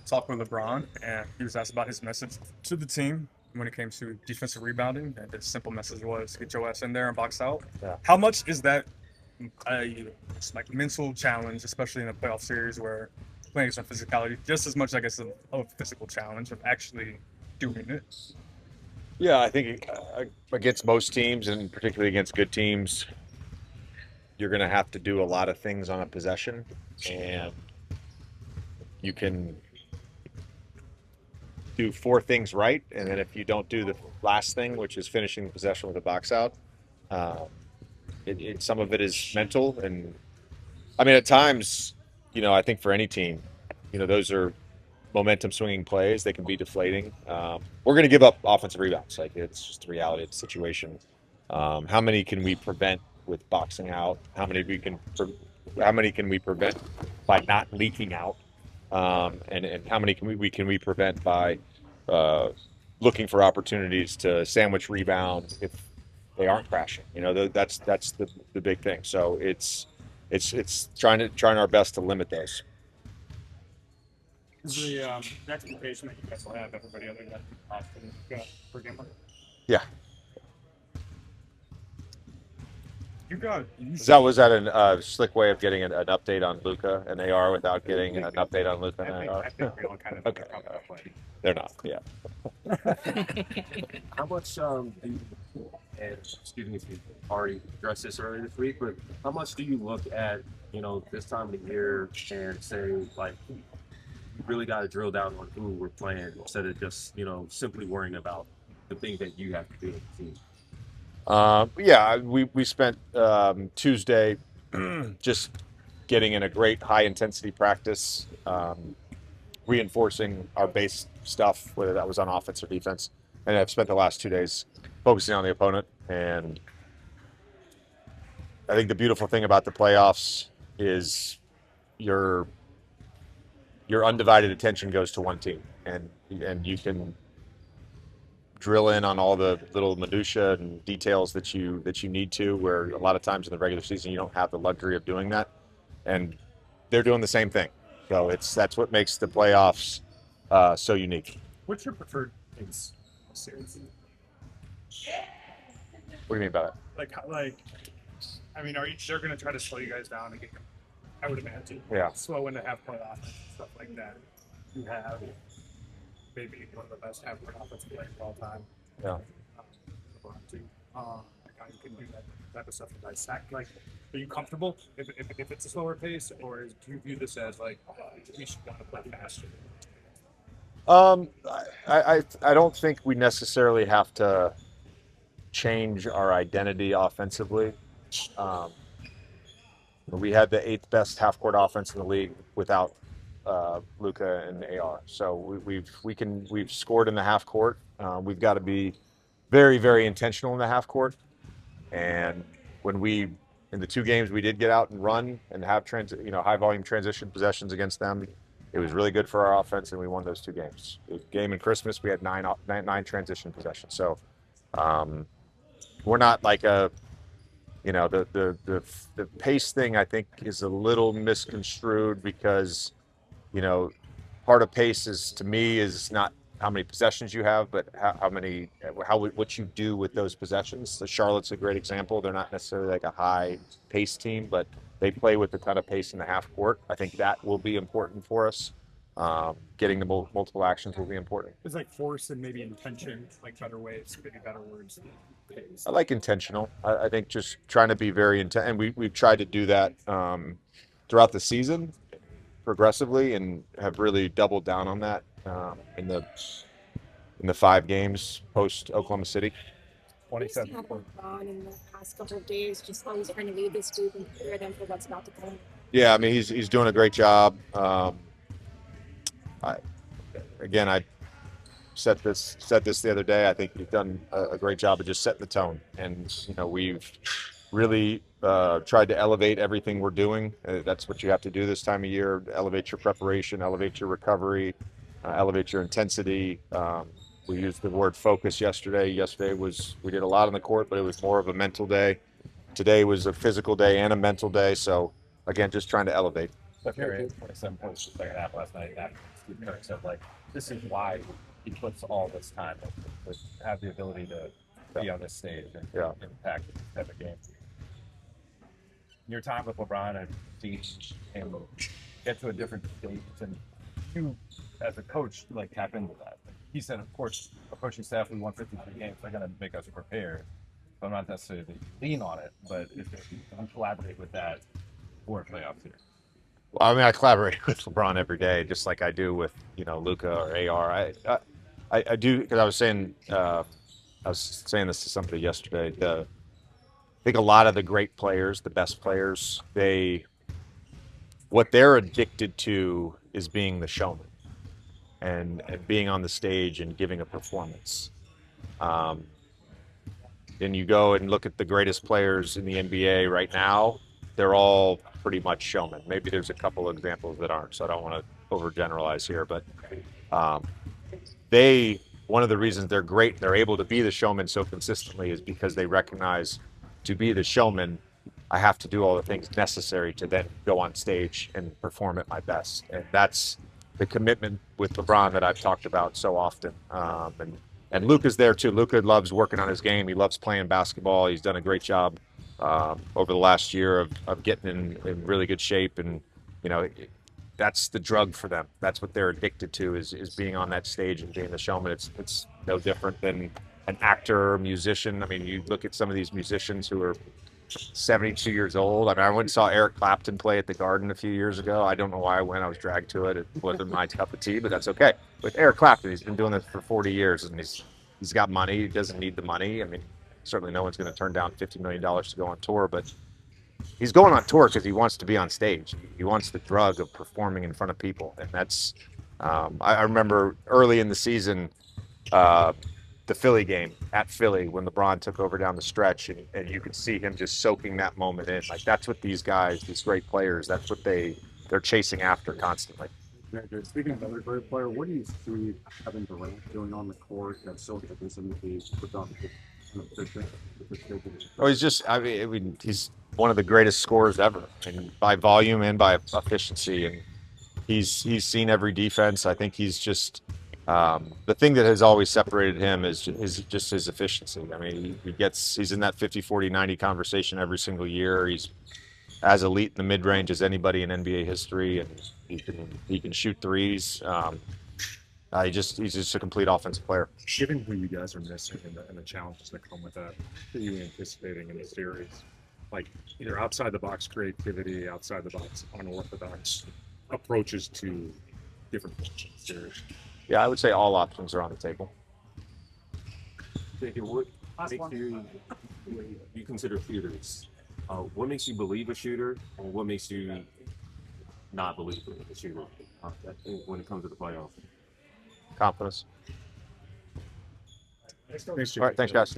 talk with LeBron, and he was asked about his message to the team when it came to defensive rebounding, and his simple message was get your ass in there and box out. Yeah. How much is that a like mental challenge, especially in a playoff series where playing some physicality, just as much I guess of a physical challenge of actually doing it? Yeah, I think against most teams, and particularly against good teams, you're going to have to do a lot of things on a possession, and you can do four things right, and then if you don't do the last thing, which is finishing the possession with a box out, uh, some of it is mental, and I mean at times, I think for any team, those are momentum swinging plays. They can be deflating. We're going to give up offensive rebounds. Like it's just the reality of the situation. How many can we prevent with boxing out? How many can we prevent by not leaking out? And how many can we prevent by looking for opportunities to sandwich rebound if they aren't crashing? That's the big thing. So it's trying our best to limit those. Is the expectation that you guys will have everybody other than Austin per game? Yeah. You got Was that a slick way of getting an update on Luca and AR without getting an update on Luca and AR? I think we all kind of Okay. They're not. Yeah. How much do you, and excuse me if you already addressed this earlier this week, but how much do you look at, this time of the year and say, like, you really got to drill down on who we're playing instead of just, simply worrying about the things that you have to do as a team? Yeah, we spent Tuesday just getting in a great high intensity practice, reinforcing our base stuff, whether that was on offense or defense. And I've spent the last 2 days focusing on the opponent. And I think the beautiful thing about the playoffs is your undivided attention goes to one team, and you can drill in on all the little minutia and details that you need to, where a lot of times in the regular season you don't have the luxury of doing that, and they're doing the same thing. So that's what makes the playoffs so unique. What's your preferred things series? What do you mean by that? I mean, are you sure going to try to slow you guys down and get? I would imagine. Yeah. Slow into half court offense, stuff like that. You have maybe one of the best half court offensive players of all time. Yeah. LeBron too. A guy who can do that type of stuff and dissect. Like, are you comfortable if it's a slower pace, or do you view this as like we should want to play faster? I don't think we necessarily have to change our identity offensively. We had the 8th best half court offense in the league without Luca and AR. So we've scored in the half court. We've got to be very, very intentional in the half court. And when in the 2 games we did get out and run and have high volume transition possessions against them, it was really good for our offense, and we won those 2 games. The game in Christmas, we had nine transition possessions. So we're not like the pace thing. I think is a little misconstrued because part of pace to me is not how many possessions you have, but what you do with those possessions. So Charlotte's a great example. They're not necessarily like a high pace team, but they play with a ton of pace in the half court. I think that will be important for us. Getting the multiple actions will be important. It's like force and maybe intention, like better ways, maybe better words. Pace. I like intentional. I think just trying to be very intent, and we've tried to do that throughout the season progressively, and have really doubled down on that in the 5 games post Oklahoma City. 27. LeBron in the past couple of days, just always trying to lead this group and prepare them for what's about to come. Yeah, I mean he's doing a great job. I said this the other day. I think he's done a great job of just setting the tone, and we've really tried to elevate everything we're doing. That's what you have to do this time of year: elevate your preparation, elevate your recovery, elevate your intensity. We used the word focus yesterday. We did a lot on the court, but it was more of a mental day. Today was a physical day and a mental day. So again, just trying to elevate. Steph Curry had 27 points the second half last night. Steve Kerr said, like, this is why he puts all this time to have the ability to be on this stage and impact this type of game. Your time with LeBron and seeing him get to a different stage, and you, as a coach, like tap into that. He said, of course, a coaching staff, we won 53 games, they're going to make us prepared. So I'm not necessarily lean on it, but if you collaborate with that for playoffs here. Well, I mean, I collaborate with LeBron every day, just like I do with Luka or AR. I do, because I was saying this to somebody yesterday. I think a lot of the great players, the best players, what they're addicted to is being the showman and being on the stage and giving a performance. And you go and look at the greatest players in the NBA right now, they're all pretty much showmen. Maybe there's a couple of examples that aren't, so I don't want to overgeneralize here, but one of the reasons they're great, they're able to be the showman so consistently is because they recognize, to be the showman, I have to do all the things necessary to then go on stage and perform at my best. And that's the commitment with LeBron that I've talked about so often. And Luka's there too. Luka loves working on his game. He loves playing basketball. He's done a great job over the last year of getting in really good shape. And, that's the drug for them. That's what they're addicted to is being on that stage and being the showman. It's no different than an actor or musician. I mean, you look at some of these musicians who are 72 years old. I mean, I went and saw Eric Clapton play at the Garden a few years ago. I don't know why I went. I was dragged to it. It wasn't my cup of tea, but that's okay. With Eric Clapton, he's been doing this for 40 years, and he's got money. He doesn't need the money. I mean, certainly no one's going to turn down $50 million to go on tour, but he's going on tour because he wants to be on stage. He wants the drug of performing in front of people, and that's. I remember early in the season, the Philly game at Philly when LeBron took over down the stretch, and you could see him just soaking that moment in. Like, that's what these guys, these great players, that's what they're chasing after constantly. Speaking of another great player, what do you see Kevin Durant doing on the court that's so different than the productive and efficient? Oh, he's one of the greatest scorers ever, and by volume and by efficiency, and he's seen every defense. I think he's just the thing that has always separated him is just his efficiency. I mean, he's in that 50, 40, 90 conversation every single year. He's as elite in the mid range as anybody in NBA history, and he can shoot threes. He's just a complete offensive player. Given who you guys are missing and the challenges that come with that, what are you anticipating in the series? Like, either outside the box creativity, outside the box unorthodox approaches to different series. Yeah, I would say all options are on the table. What makes you consider shooters? What makes you believe a shooter, and what makes you not believe a shooter when it comes to the playoffs? Confidence. Thanks, All right, thanks, guys.